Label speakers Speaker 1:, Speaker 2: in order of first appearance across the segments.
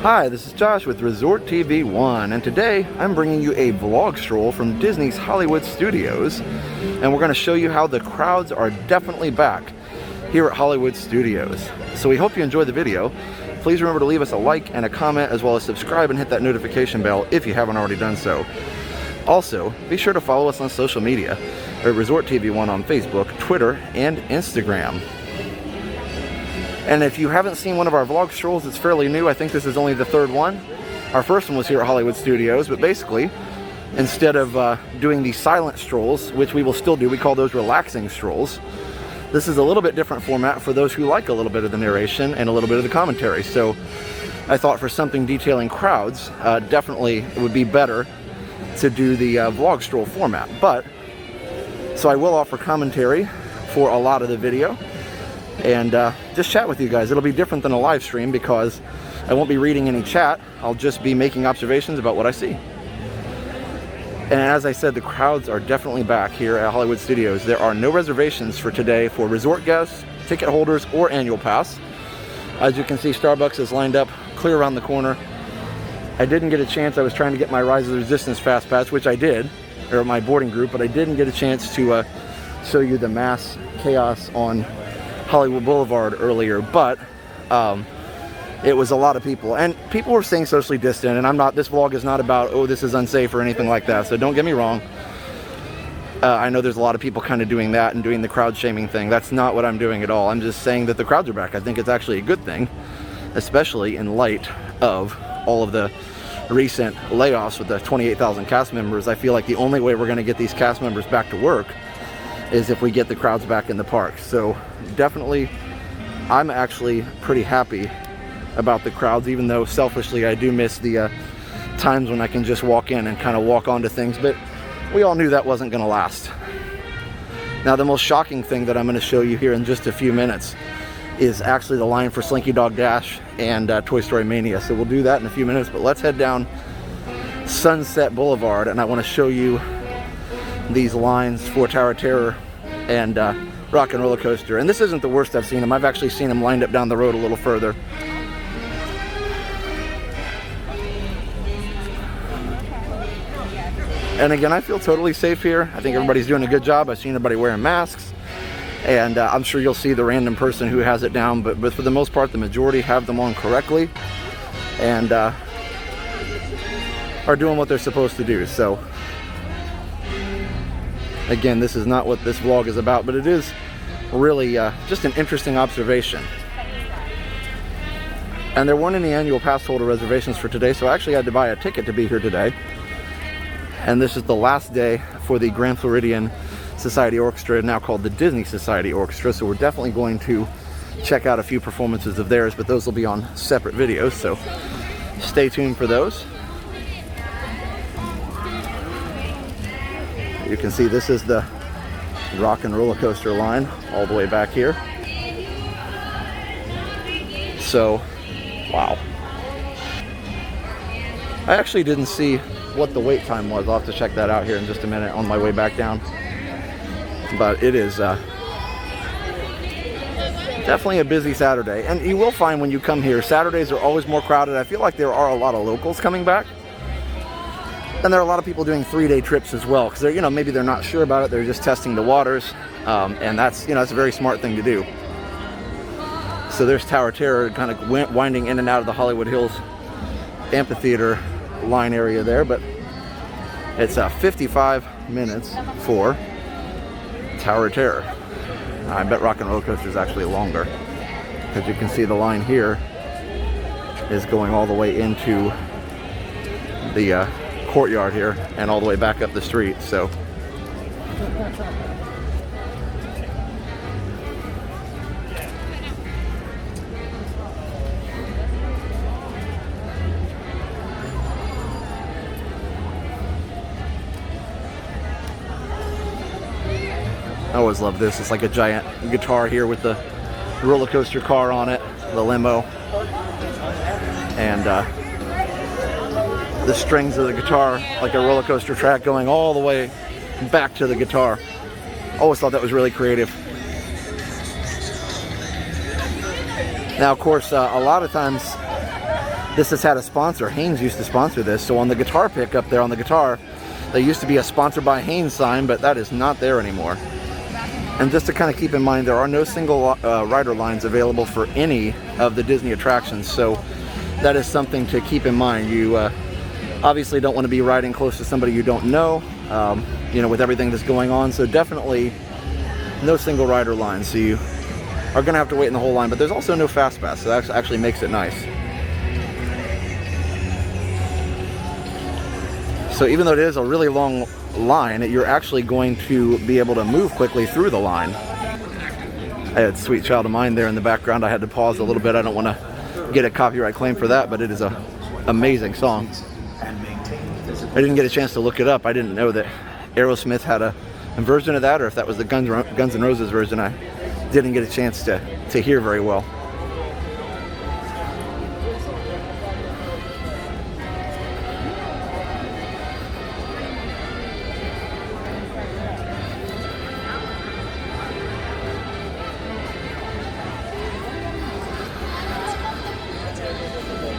Speaker 1: Hi, this is Josh with Resort TV 1, and today I'm bringing you a vlog stroll from Disney's Hollywood Studios, and we're going to show you how the crowds are definitely back here at Hollywood Studios. So we hope you enjoy the video. Please remember to leave us a like and a comment, as well as subscribe and hit that notification bell if you haven't already done so. Also, be sure to follow us on social media at Resort TV 1 on Facebook, Twitter, and Instagram. And if you haven't seen one of our vlog strolls, it's fairly new. I think this is only the third one. Our first one was here at Hollywood Studios, but basically, instead of doing the silent strolls, which we will still do, we call those relaxing strolls. This is a little bit different format for those who like a little bit of the narration and a little bit of the commentary. So I thought for something detailing crowds, definitely it would be better to do the vlog stroll format. So I will offer commentary for a lot of the video and just chat with you guys. It'll be different than a live stream because I won't be reading any chat. I'll just be making observations about what I see. And as I said, the crowds are definitely back here at Hollywood Studios. There are no reservations for today for resort guests, ticket holders, or annual pass. As you can see, Starbucks is lined up clear around the corner. I didn't get a chance. I was trying to get my Rise of the Resistance Fast Pass, which I did, or my boarding group, but I didn't get a chance to show you the mass chaos on Hollywood Boulevard earlier, but it was a lot of people, and people were staying socially distant, and this vlog is not about, oh, this is unsafe or anything like that, so don't get me wrong. I know there's a lot of people kind of doing that and doing the crowd shaming thing. That's not what I'm doing at all. I'm just saying that the crowds are back. I think it's actually a good thing, especially in light of all of the recent layoffs with the 28,000 cast members. I feel like the only way we're going to get these cast members back to work is if we get the crowds back in the park. So definitely, I'm actually pretty happy about the crowds, even though selfishly I do miss the times when I can just walk in and kind of walk onto things, but we all knew that wasn't going to last. Now, the most shocking thing that I'm going to show you here in just a few minutes is actually the line for Slinky Dog Dash and Toy Story Mania. So we'll do that in a few minutes, but let's head down Sunset Boulevard, and I want to show you these lines for Tower of Terror and Rock and Roller Coaster. And this isn't the worst I've seen them. I've actually seen them lined up down the road a little further. And again, I feel totally safe here. I think everybody's doing a good job. I've seen everybody wearing masks, and I'm sure you'll see the random person who has it down, but for the most part, the majority have them on correctly and are doing what they're supposed to do. So again, this is not what this vlog is about, but it is really just an interesting observation. And there weren't any annual pass holder reservations for today, so I actually had to buy a ticket to be here today. And this is the last day for the Grand Floridian Society Orchestra, now called the Disney Society Orchestra, so we're definitely going to check out a few performances of theirs, but those will be on separate videos, so stay tuned for those. You can see this is the Rock and Roller Coaster line all the way back here. So, wow. I actually didn't see what the wait time was. I'll have to check that out here in just a minute on my way back down. But it is definitely a busy Saturday. And you will find when you come here, Saturdays are always more crowded. I feel like there are a lot of locals coming back. And there are a lot of people doing 3-day trips as well, because they're, maybe they're not sure about it. They're just testing the waters, and that's, it's a very smart thing to do. So there's Tower of Terror, kind of winding in and out of the Hollywood Hills amphitheater line area there, but it's 55 minutes for Tower of Terror. I bet Rock and Roller Coaster is actually longer, because you can see the line here is going all the way into the courtyard here and all the way back up the street. So I always love this. It's like a giant guitar here with the roller coaster car on it, the limo, and the strings of the guitar like a roller coaster track going all the way back to the guitar. Always thought that was really creative. Now, of course, a lot of times This has had a sponsor. Haynes used to sponsor this. So on the guitar pick up there on the guitar, there used to be a sponsored by Haynes sign, but that is not there anymore. And just to kind of keep in mind, there are no single rider lines available for any of the Disney attractions. So that is something to keep in mind. You obviously don't want to be riding close to somebody you don't know, you know, with everything that's going on. So definitely no single rider lines. So you are going to have to wait in the whole line. But there's also no fast pass, so that actually makes it nice. So even though it is a really long line, you're actually going to be able to move quickly through the line. I had Sweet Child of Mine there in the background. I had to pause a little bit. I don't want to get a copyright claim for that, but it is an amazing song. I didn't get a chance to look it up. I didn't know that Aerosmith had a version of that, or if that was the Guns N' Roses version. I didn't get a chance to hear very well.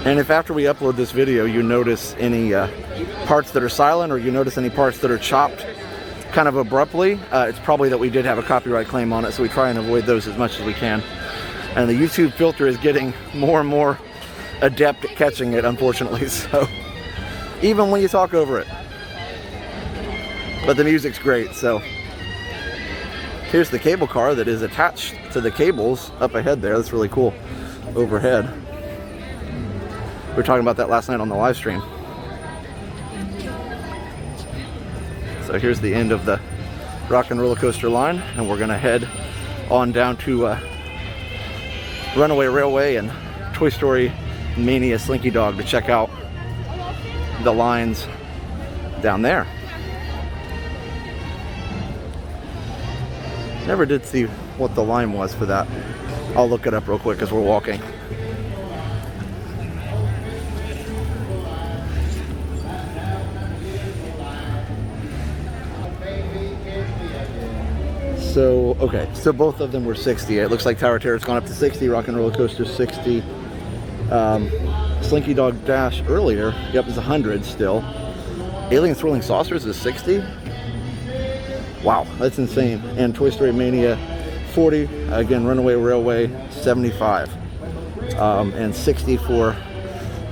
Speaker 1: And if after we upload this video you notice any parts that are silent, or you notice any parts that are chopped kind of abruptly, it's probably that we did have a copyright claim on it, so we try and avoid those as much as we can. And the YouTube filter is getting more and more adept at catching it, unfortunately, so even when you talk over it. But the music's great. So here's the cable car that is attached to the cables up ahead there. That's really cool overhead. We were talking about that last night on the live stream. So here's the end of the Rock and Roller Coaster line, and we're gonna head on down to Runaway Railway and Toy Story Mania Slinky Dog to check out the lines down there. Never did see what the line was for that. I'll look it up real quick as we're walking. So, okay, so both of them were 60. It looks like Tower of Terror's gone up to 60, Rock and Roller Coaster 60. Slinky Dog Dash earlier, yep, is 100 still. Alien Swirling Saucers is 60. Wow, that's insane. And Toy Story Mania 40, again, Runaway Railway 75. And 60 for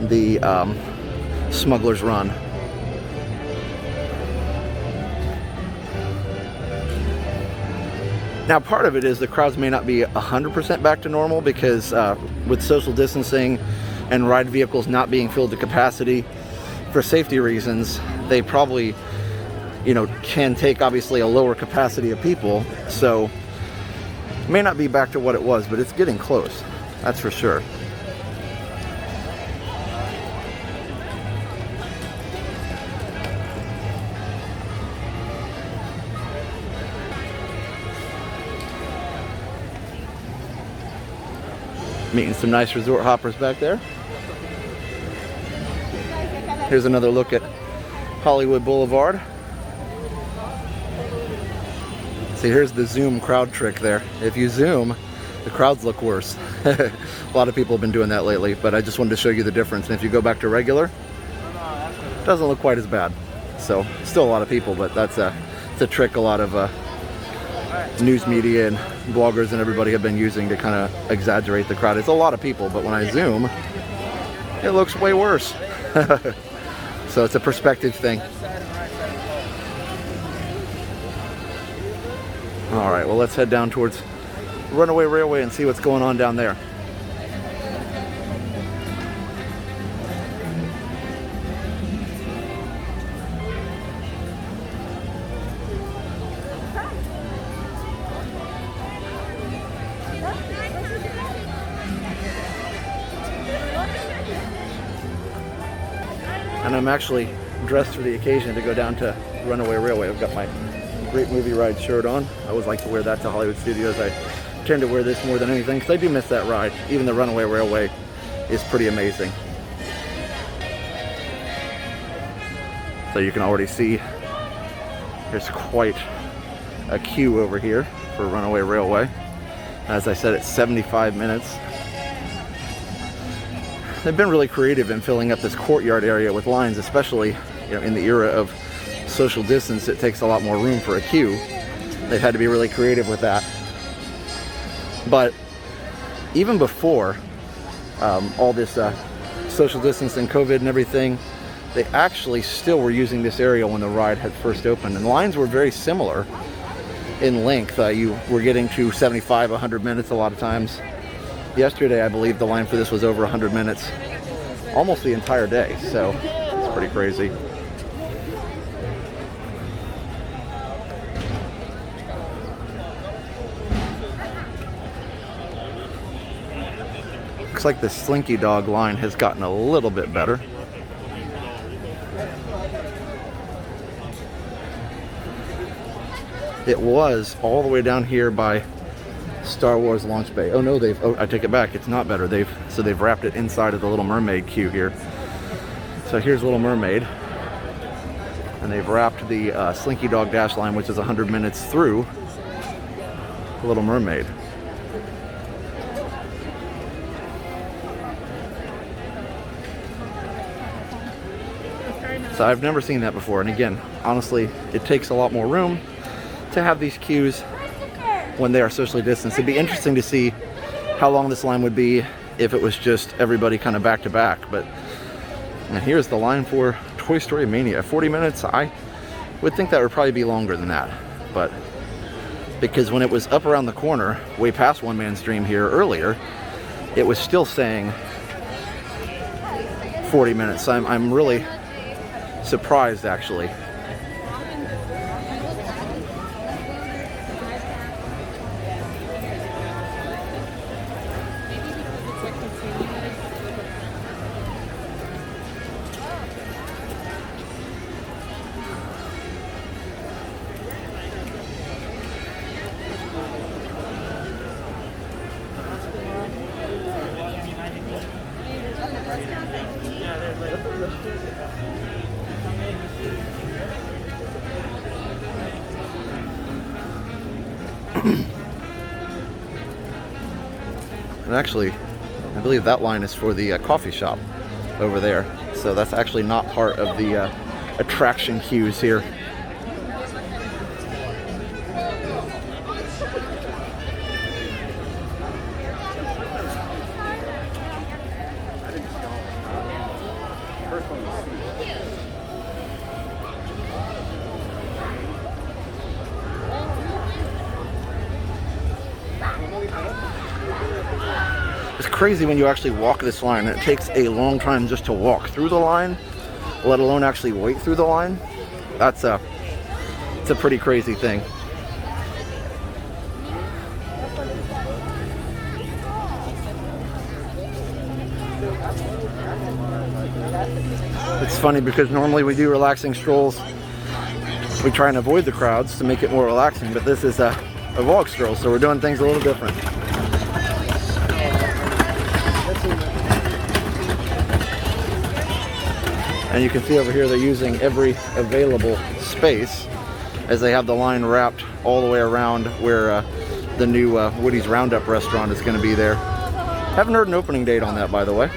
Speaker 1: the Smugglers Run. Now, part of it is the crowds may not be 100% back to normal because with social distancing and ride vehicles not being filled to capacity for safety reasons, they probably, you know, can take obviously a lower capacity of people. So it may not be back to what it was, but it's getting close. That's for sure. Meeting some nice resort hoppers back there. Here's another look at Hollywood Boulevard. See, here's the zoom crowd trick there. If you zoom, the crowds look worse. A lot of people have been doing that lately, but I just wanted to show you the difference. And if you go back to regular, it doesn't look quite as bad. So, still a lot of people, but it's a trick a lot of news media and bloggers and everybody have been using to kind of exaggerate the crowd. It's a lot of people, but when I zoom, it looks way worse. So it's a perspective thing. All right, well, let's head down towards Runaway Railway and see what's going on down there. And I'm actually dressed for the occasion to go down to Runaway Railway. I've got my Great Movie Ride shirt on. I always like to wear that to Hollywood Studios. I tend to wear this more than anything because I do miss that ride. Even the Runaway Railway is pretty amazing. So you can already see there's quite a queue over here for Runaway Railway. As I said, it's 75 minutes. they've been really creative in filling up this courtyard area with lines, especially, you know, in the era of social distance. It takes a lot more room for a queue. They've had to be really creative with that. But even before all this social distance and COVID and everything, they actually still were using this area when the ride had first opened, and lines were very similar in length. You were getting to 75, 100 minutes a lot of times. Yesterday, I believe the line for this was over 100 minutes, almost the entire day, so it's pretty crazy. Looks like the Slinky Dog line has gotten a little bit better. It was all the way down here by Star Wars launch bay. Oh no, I take it back. It's not better. They've wrapped it inside of the Little Mermaid queue here. So here's Little Mermaid, and they've wrapped the Slinky Dog Dash line, which is 100 minutes through Little Mermaid. So I've never seen that before, and again, honestly, it takes a lot more room to have these queues when they are socially distanced. It'd be interesting to see how long this line would be if it was just everybody kind of back to back. But and here's the line for Toy Story Mania, 40 minutes. I would think that would probably be longer than that, but because when it was up around the corner, way past One Man's Dream here earlier, it was still saying 40 minutes. So I'm really surprised, actually. And actually, I believe that line is for the coffee shop over there. So that's actually not part of the attraction queues here. It's crazy when you actually walk this line. It takes a long time just to walk through the line, let alone actually wait through the line. It's a pretty crazy thing. It's funny because normally we do relaxing strolls. We try and avoid the crowds to make it more relaxing, but this is a vlog stroll, so we're doing things a little different. And you can see over here they're using every available space as they have the line wrapped all the way around where the new Woody's Roundup restaurant is going to be there. Haven't heard an opening date on that, by the way.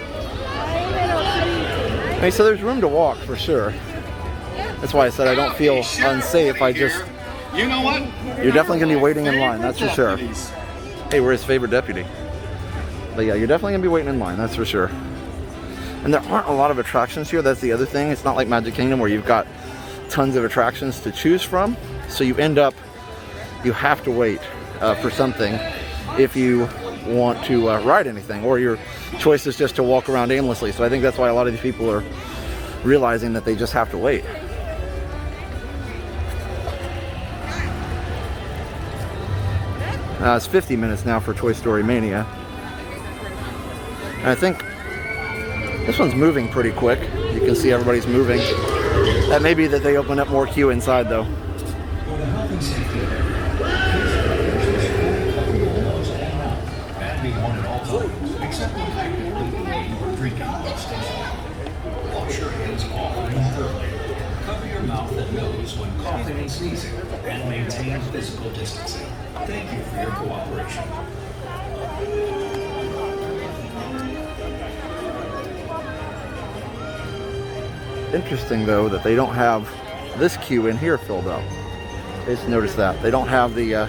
Speaker 1: Hey, so there's room to walk for sure. That's why I said I don't feel unsafe. You know what? You're definitely going to be waiting in line, that's for sure. Hey, we're his favorite deputy. But yeah, you're definitely going to be waiting in line, that's for sure. And there aren't a lot of attractions here. That's the other thing. It's not like Magic Kingdom where you've got tons of attractions to choose from. So you have to wait for something if you want to ride anything, or your choice is just to walk around aimlessly. So I think that's why a lot of these people are realizing that they just have to wait. It's 50 minutes now for Toy Story Mania. And I think this one's moving pretty quick. You can see everybody's moving. That may be that they open up more queue inside though.
Speaker 2: Wash your hands often and thoroughly. Cover your mouth and nose when coughing and sneezing, and maintain physical distancing. Thank you for your cooperation.
Speaker 1: interesting though that they don't have this queue in here filled up. I just noticed that. They don't have the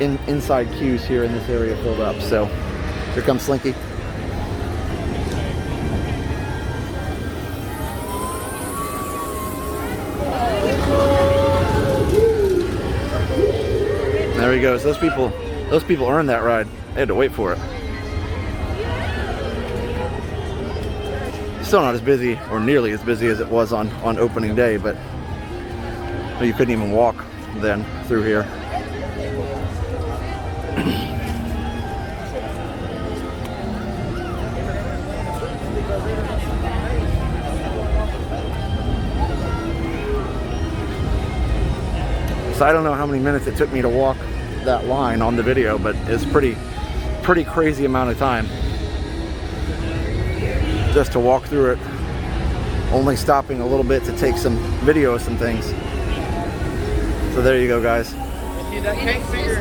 Speaker 1: inside queues here in this area filled up. So here comes Slinky. There he goes. Those people earned that ride. They had to wait for it. Still not as busy, or nearly as busy as it was on opening day, but you couldn't even walk then through here. So I don't know how many minutes it took me to walk that line on the video, but it's pretty crazy amount of time just to walk through it, only stopping a little bit to take some video of some things. So there you go, guys.
Speaker 3: See that cake finger?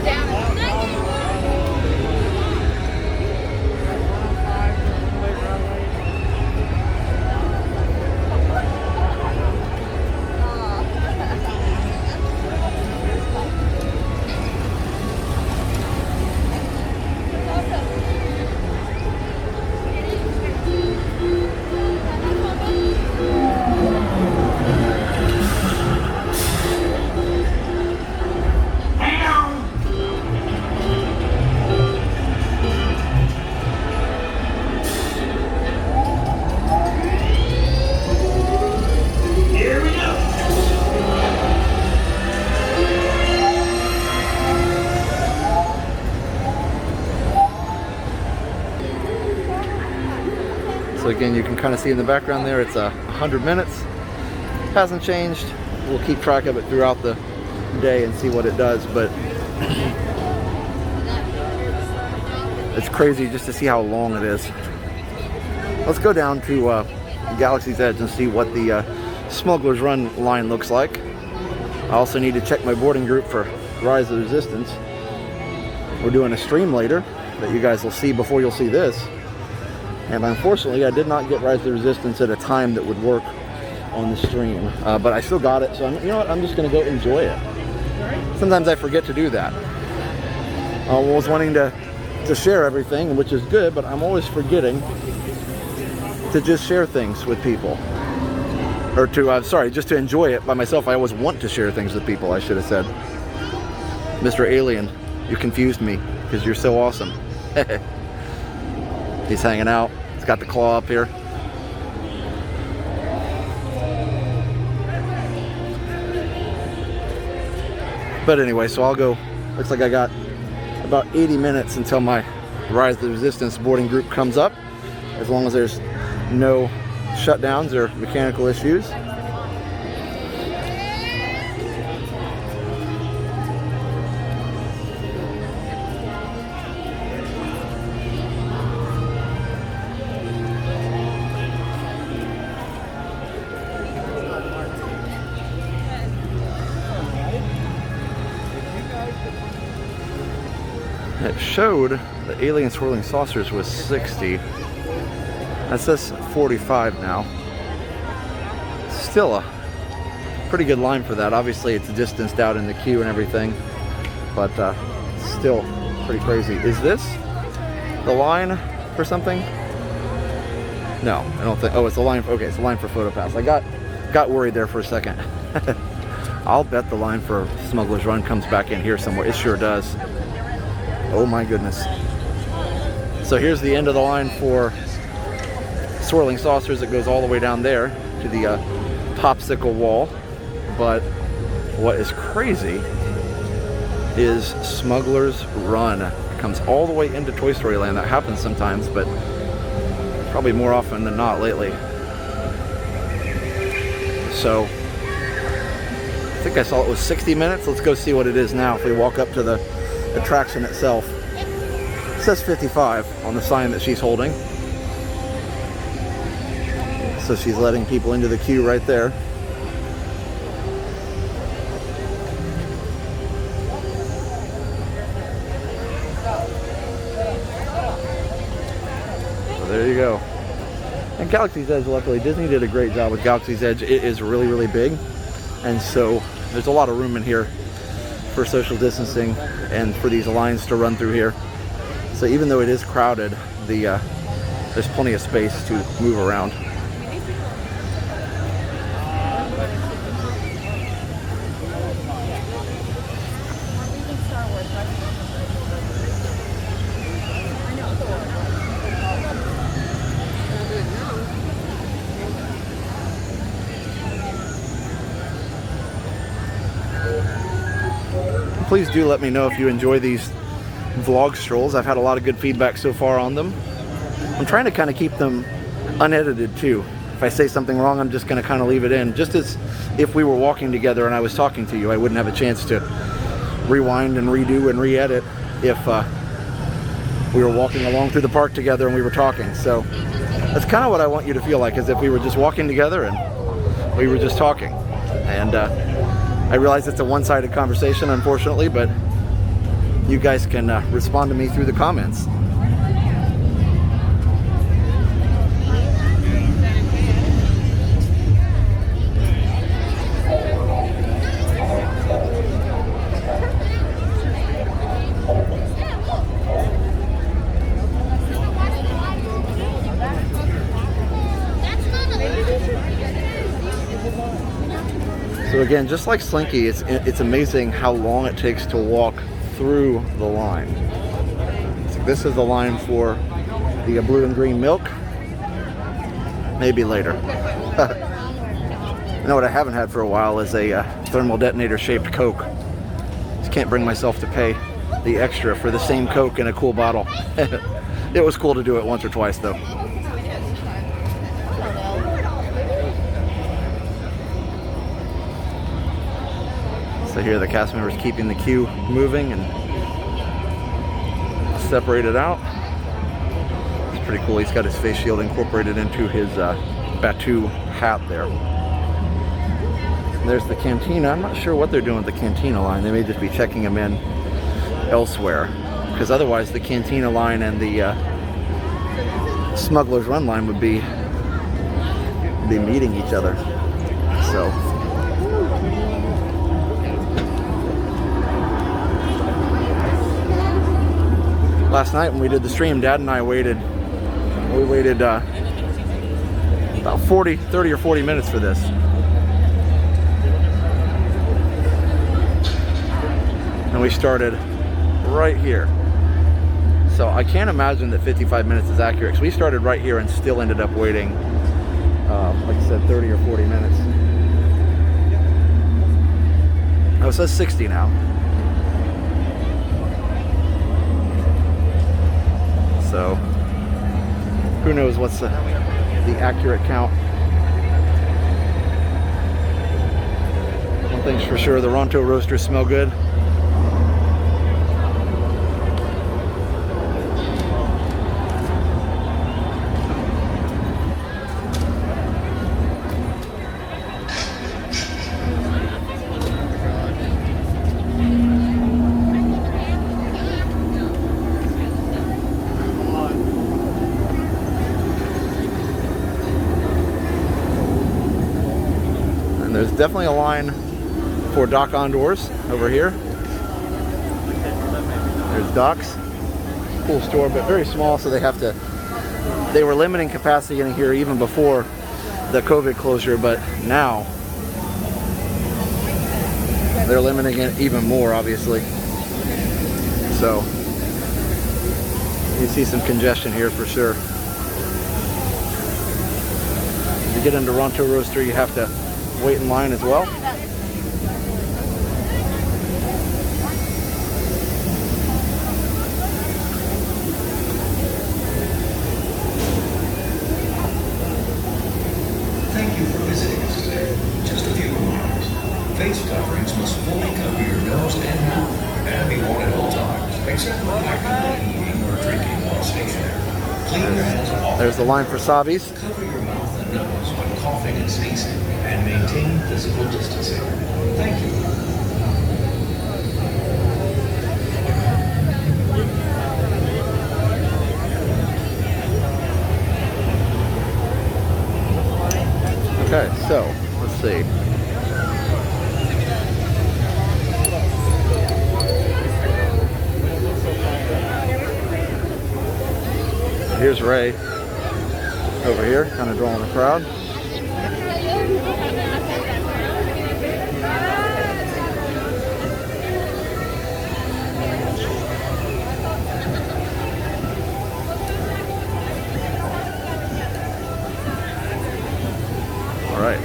Speaker 1: So again, you can kind of see in the background there, it's 100 minutes. Hasn't changed. We'll keep track of it throughout the day and see what it does, but it's crazy just to see how long it is. Let's go down to Galaxy's Edge and see what the Smugglers Run line looks like. I also need to check my boarding group for Rise of the Resistance. We're doing a stream later that you guys will see before you'll see this. And unfortunately, I did not get Rise of the Resistance at a time that would work on the stream. But I still got it, so you know what? I'm just going to go enjoy it. Sometimes I forget to do that. I was wanting to share everything, which is good, but I'm always forgetting to just share things with people. Or just to enjoy it by myself. I always want to share things with people, I should have said. Mr. Alien, you confused me because you're so awesome. He's hanging out. He's got the claw up here. But anyway, so I'll go. Looks like I got about 80 minutes until my Rise of the Resistance boarding group comes up, as long as there's no shutdowns or mechanical issues. It showed the alien swirling saucers was 60. That says 45 now. Still a pretty good line for that. Obviously it's distanced out in the queue and everything, but still pretty crazy. Is this the line for something? No, I don't think. Oh, it's a line. Okay, it's a line for PhotoPass. I got worried there for a second. I'll bet the line for Smugglers Run comes back in here somewhere. It sure does. Oh my goodness. So here's the end of the line for swirling saucers. It goes all the way down there to the popsicle wall. But what is crazy is Smugglers Run. It comes all the way into Toy Story Land. That happens sometimes, but probably more often than not lately. So I think I saw it was 60 minutes. Let's go see what it is now if we walk up to the attraction itself. It says 55 on the sign that she's holding. So she's letting people into the queue right there. So there you go. And Galaxy's Edge, luckily, Disney did a great job with Galaxy's Edge. It is really, really big. And so there's a lot of room in here for social distancing and for these lines to run through here. So even though it is crowded, there's plenty of space to move around. Please do let me know if you enjoy these vlog strolls. I've had a lot of good feedback so far on them. I'm trying to kind of keep them unedited too. If I say something wrong, I'm just going to kind of leave it in. Just as if we were walking together and I was talking to you, I wouldn't have a chance to rewind and redo and re-edit if we were walking along through the park together and we were talking. So that's kind of what I want you to feel like, as if we were just walking together and we were just talking. And I realize it's a one-sided conversation, unfortunately, but you guys can respond to me through the comments. So again, just like Slinky, it's amazing how long it takes to walk through the line. So this is the line for the blue and green milk. Maybe later. You know what I haven't had for a while is a thermal detonator shaped Coke. Just can't bring myself to pay the extra for the same Coke in a cool bottle. It was cool to do it once or twice though. So here the cast members keeping the queue moving and separated out. It's pretty cool. He's got his face shield incorporated into his Batu hat there. And there's the cantina. I'm not sure what they're doing with the cantina line. They may just be checking him in elsewhere, because otherwise the cantina line and the Smugglers Run line would be meeting each other. So last night when we did the stream, Dad and I waited about 30 or 40 minutes for this. And we started right here. So I can't imagine that 55 minutes is accurate, because we started right here and still ended up waiting, like I said, 30 or 40 minutes. Oh, it says 60 now. So who knows what's the accurate count. One thing's for sure, the Ronto roasters smell good. There's definitely a line for Doc Ondors over here. There's Doc's. Cool store, but very small, so they were limiting capacity in here even before the COVID closure, but now they're limiting it even more, obviously. So you see some congestion here for sure. If you get into Ronto Roaster, you have to wait in line as well.
Speaker 2: Thank you for visiting us today. Just a few reminders. Face coverings must fully cover your nose and mouth and be worn at all times, except when actively eating or drinking while stationary. Clean your hands often.
Speaker 1: There's the line for Savi's.
Speaker 2: Cover your mouth and nose when coughing and sneezing, and maintain physical distancing. Thank you.
Speaker 1: Okay, so let's see. Here's Ray over here, kind of drawing the crowd. All right.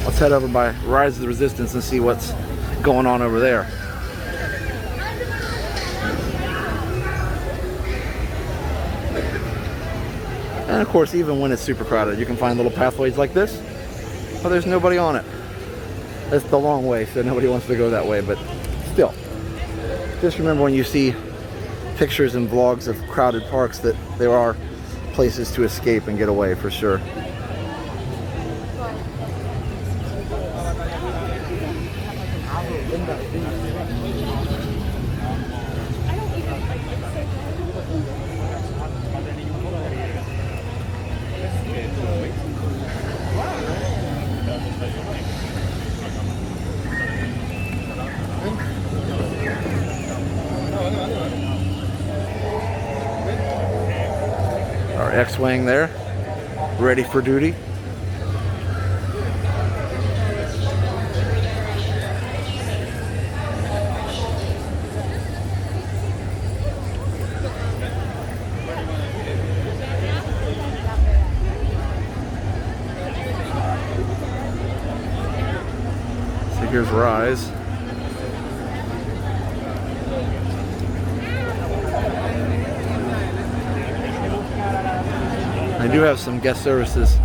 Speaker 1: Let's head over by Rise of the Resistance and see what's going on over there. And of course, even when it's super crowded, you can find little pathways like this, but there's nobody on it. That's the long way, so nobody wants to go that way, but still. Just remember when you see pictures and vlogs of crowded parks that there are places to escape and get away for sure. Our X-Wing there, ready for duty. So here's Rise. I do have some guest services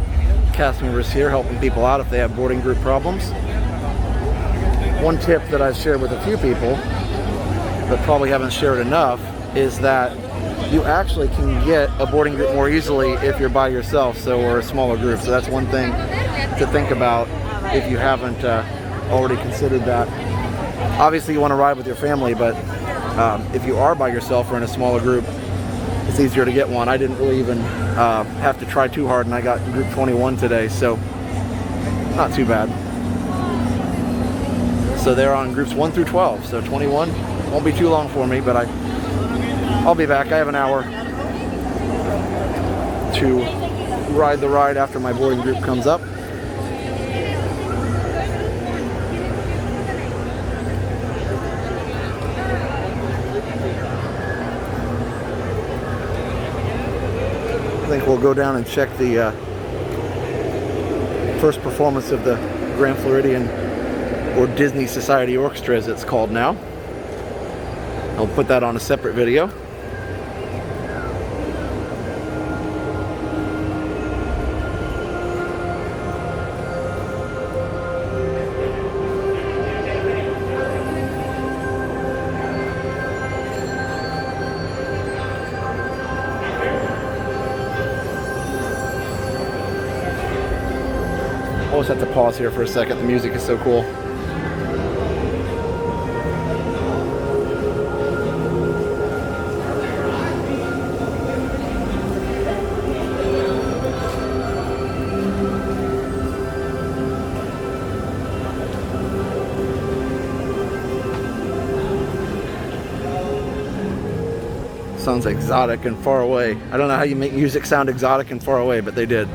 Speaker 1: cast members here helping people out if they have boarding group problems. One tip that I've shared with a few people, but probably haven't shared enough, is that you actually can get a boarding group more easily if you're by yourself, or a smaller group. So that's one thing to think about if you haven't already considered that. Obviously you want to ride with your family, but if you are by yourself or in a smaller group, it's easier to get one. I didn't really even have to try too hard, and I got group 21 today, so not too bad. So they're on groups 1 through 12, so 21 won't be too long for me, but I'll be back. I have an hour to ride the ride after my boarding group comes up. I think we'll go down and check the first performance of the Grand Floridian, or Disney Society Orchestra as it's called now. I'll put that on a separate video. Always have to pause here for a second. The music is so cool. Sounds exotic and far away. I don't know how you make music sound exotic and far away, but they did.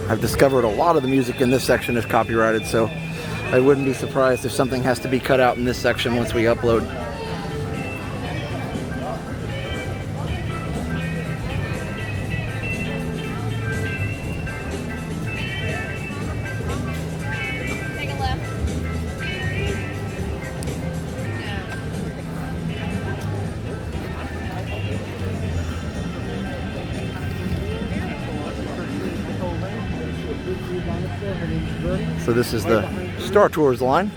Speaker 1: I've discovered a lot of the music in this section is copyrighted, so I wouldn't be surprised if something has to be cut out in this section once we upload.
Speaker 4: Take a left.
Speaker 1: So this is the Star Tours line.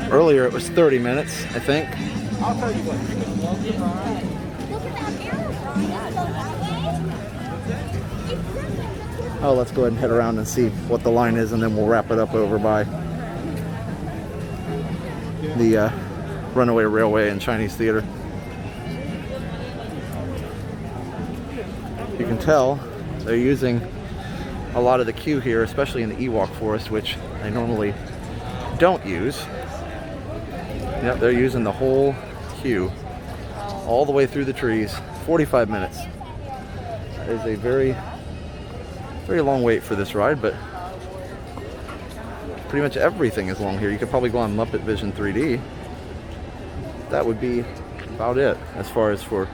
Speaker 1: Earlier it was 30 minutes, I think. Oh, let's go ahead and head around and see what the line is, and then we'll wrap it up over by the Runaway Railway and Chinese Theater. You can tell they're using a lot of the queue here, especially in the Ewok Forest, which I normally don't use. Yep, they're using the whole queue all the way through the trees. 45 minutes. That is a very long wait for this ride, but pretty much everything is long here. You could probably go on Muppet Vision 3D. That would be about it as far as for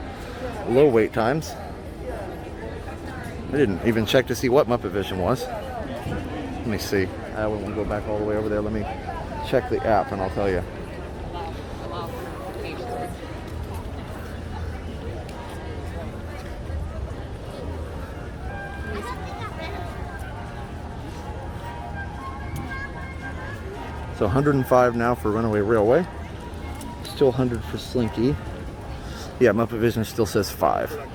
Speaker 1: low wait times. I didn't even check to see what Muppet Vision was. Let me see. I won't go back all the way over there. Let me check the app and I'll tell you. So 105 now for Runaway Railway. Still 100 for Slinky. Yeah, Muppet Vision still says 5.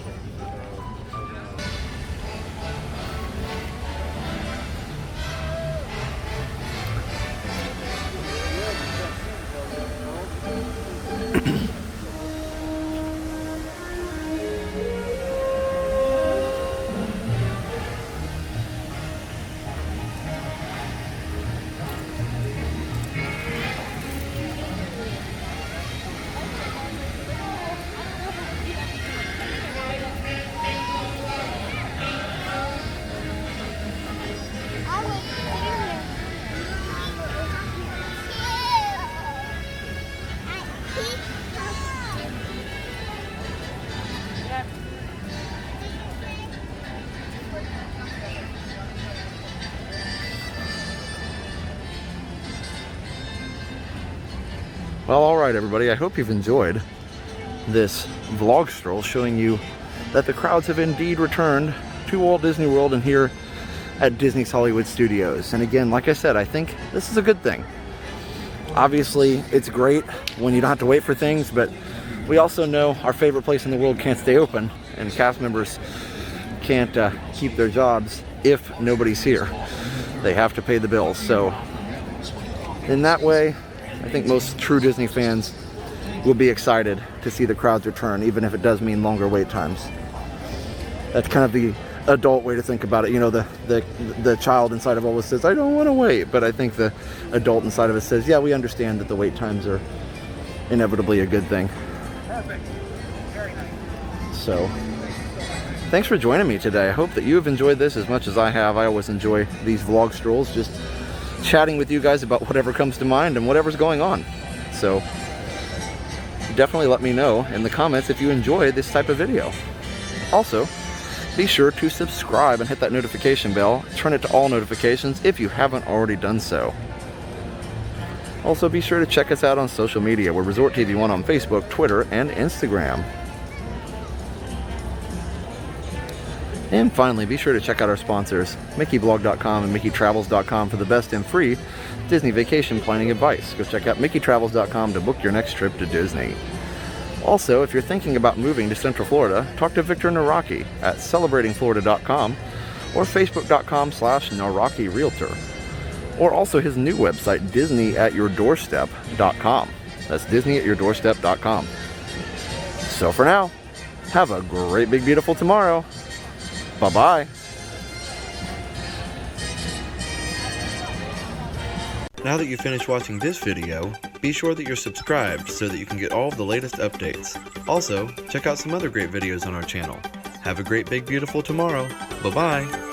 Speaker 1: Well, alright everybody, I hope you've enjoyed this vlog stroll showing you that the crowds have indeed returned to Walt Disney World and here at Disney's Hollywood Studios. And again, like I said, I think this is a good thing. Obviously, it's great when you don't have to wait for things, but we also know our favorite place in the world can't stay open, and cast members can't keep their jobs if nobody's here. They have to pay the bills. So in that way, I think most true Disney fans will be excited to see the crowds return, even if it does mean longer wait times. That's kind of the adult way to think about it. You know, the child inside of always says, I don't want to wait. But I think the adult inside of it says, yeah, we understand that the wait times are inevitably a good thing.
Speaker 3: Perfect. Very nice.
Speaker 1: So, thanks for joining me today. I hope that you have enjoyed this as much as I have. I always enjoy these vlog strolls, just chatting with you guys about whatever comes to mind and whatever's going on. So definitely let me know in the comments if you enjoy this type of video. Also, be sure to subscribe and hit that notification bell. Turn it to all notifications if you haven't already done so. Also, be sure to check us out on social media. We're Resort TV 1 on Facebook, Twitter, and Instagram. And finally, be sure to check out our sponsors, MickeyBlog.com and MickeyTravels.com for the best and free Disney vacation planning advice. Go check out MickeyTravels.com to book your next trip to Disney. Also, if you're thinking about moving to Central Florida, talk to Victor Naraki at CelebratingFlorida.com or Facebook.com/NarakiRealtor. Or also his new website, DisneyAtYourDoorstep.com. That's DisneyAtYourDoorstep.com. So for now, have a great big beautiful tomorrow. Bye-bye. Now that you've finished watching this video, be sure that you're subscribed so that you can get all of the latest updates. Also, check out some other great videos on our channel. Have a great big beautiful tomorrow. Bye-bye.